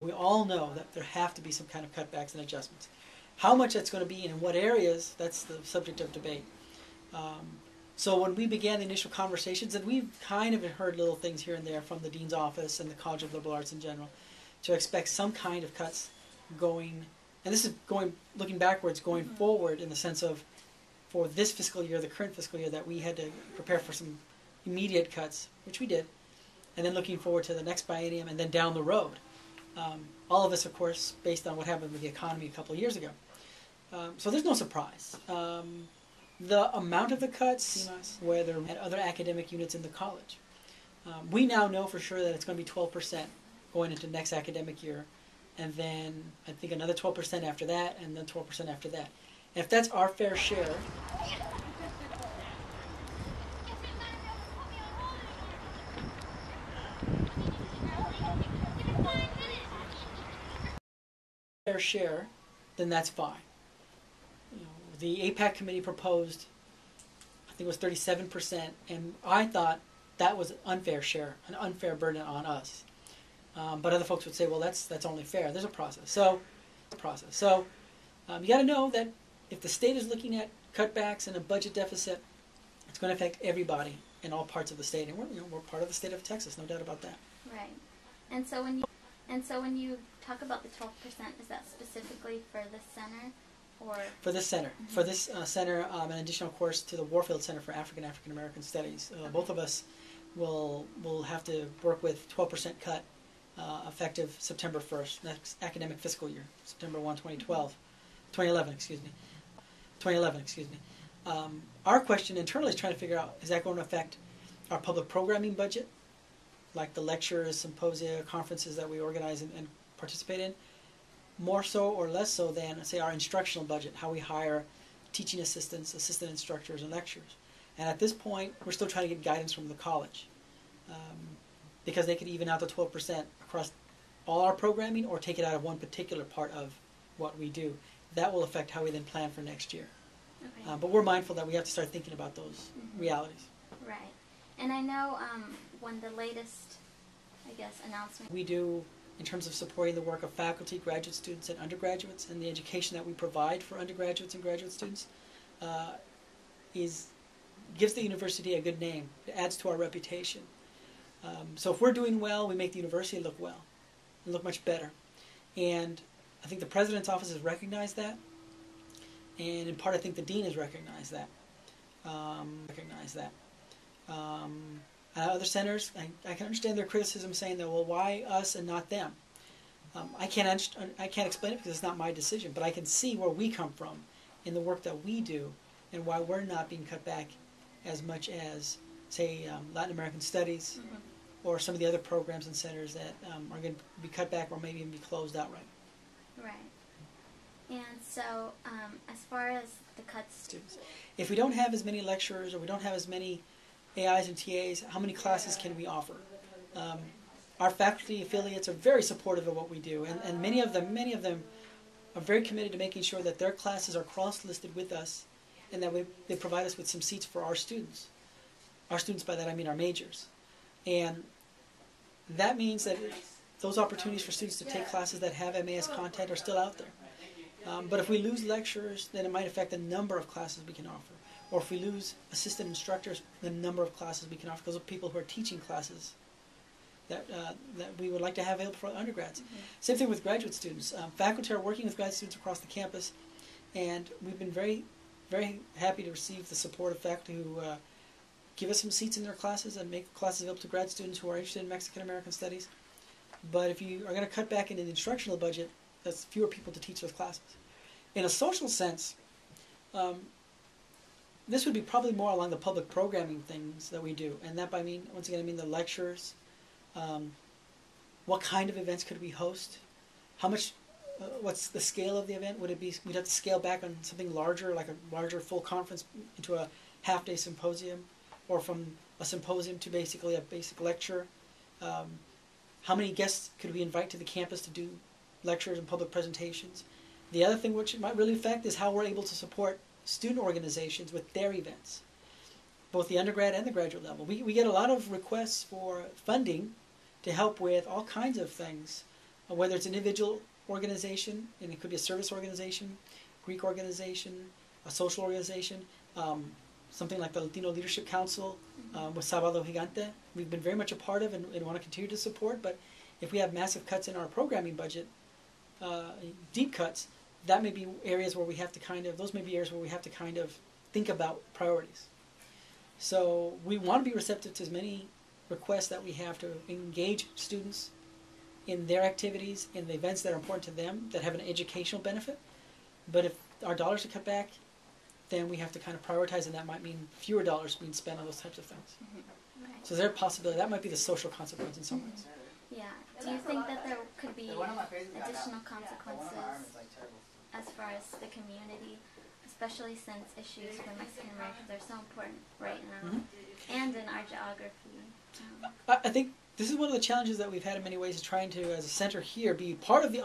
We all know that there have to be some kind of cutbacks and adjustments. How much that's going to be and in what areas, that's the subject of debate. So when we began the initial conversations, and we've kind of heard little things here and there from the Dean's office and the College of Liberal Arts in general, to expect some kind of cuts going, and this is looking backwards, going forward in the sense of, for this fiscal year, the current fiscal year, that we had to prepare for some immediate cuts, which we did, and then looking forward to the next biennium and then down the road. All of this, of course, based on what happened with the economy a couple of years ago. So there's no surprise. The amount of the cuts, whether at other academic units in the college, we now know for sure that it's going to be 12% going into next academic year, and then I think another 12% after that, and then 12% after that. And if that's our fair share, then that's fine. The APAC committee proposed, I think it was 37%, and I thought that was an unfair share, an unfair burden on us. But other folks would say, well, that's only fair. There's a process. So you got to know that if the state is looking at cutbacks and a budget deficit, it's going to affect everybody in all parts of the state, and we're part of the state of Texas, no doubt about that. Right. And so when you talk about the 12%, is that specifically for the center? Or for this center, for this center, an additional course to the Warfield Center for African American Studies. Both of us will have to work with 12% cut effective September 1st, next academic fiscal year, September 1, 2011, excuse me. Our question internally is trying to figure out, is that going to affect our public programming budget, like the lectures, symposia, conferences that we organize and participate in, more so or less so than, say, our instructional budget, how we hire teaching assistants, assistant instructors, and lecturers. And at this point, we're still trying to get guidance from the college, because they could even out the 12% across all our programming or take it out of one particular part of what we do. That will affect how we then plan for next year. Okay. But we're mindful that we have to start thinking about those realities. Right. And I know when the latest, I guess, announcement we do in terms of supporting the work of faculty, graduate students, and undergraduates, and the education that we provide for undergraduates and graduate students gives the university a good name. It adds to our reputation. So if we're doing well, we make the university look well, and look much better. And I think the president's office has recognized that, and in part I think the dean has recognized that. Other centers, I can understand their criticism, saying that, well, why us and not them? I can't explain it because it's not my decision, but I can see where we come from in the work that we do and why we're not being cut back as much as, say, Latin American Studies or some of the other programs and centers that are going to be cut back or maybe even be closed outright. Right. And so, as far as the cuts, if we don't have as many lecturers or we don't have as many AIs and TAs, how many classes can we offer? Our faculty affiliates are very supportive of what we do, and many of them are very committed to making sure that their classes are cross-listed with us, and that they provide us with some seats for our students. Our students, by that I mean our majors. And that means that those opportunities for students to take classes that have MAS content are still out there. But if we lose lecturers, then it might affect the number of classes we can offer. Or if we lose assistant instructors, the number of classes we can offer, because of people who are teaching classes that we would like to have available for undergrads. Same thing with graduate students. Faculty are working with graduate students across the campus, and we've been very, very happy to receive the support of faculty who give us some seats in their classes and make classes available to grad students who are interested in Mexican American Studies. But if you are going to cut back into the instructional budget, that's fewer people to teach those classes. In a social sense, this would be probably more along the public programming things that we do, and that once again I mean the lectures. What kind of events could we host? How much? What's the scale of the event? Would it be? We'd have to scale back on something larger, like a larger full conference, into a half-day symposium, or from a symposium to basically a basic lecture. How many guests could we invite to the campus to do lectures and public presentations? The other thing which it might really affect is how we're able to support student organizations with their events, both the undergrad and the graduate level. We get a lot of requests for funding to help with all kinds of things, whether it's an individual organization, and it could be a service organization, Greek organization, a social organization, something like the Latino Leadership Council with Sábado Gigante. We've been very much a part of and want to continue to support, but if we have massive cuts in our programming budget, deep cuts, that may be areas where we have to those may be areas where we have to kind of think about priorities. So we want to be receptive to as many requests that we have to engage students in their activities, in the events that are important to them, that have an educational benefit. But if our dollars are cut back, then we have to kind of prioritize, and that might mean fewer dollars being spent on those types of things. Mm-hmm. Right. So is there a possibility that might be the social consequence in some ways? Yeah. Do you think that there could be additional consequences as far as the community, especially since issues for Mexican Americans are so important right now, and in our geography? I think this is one of the challenges that we've had in many ways, is trying to, as a center here, be part of the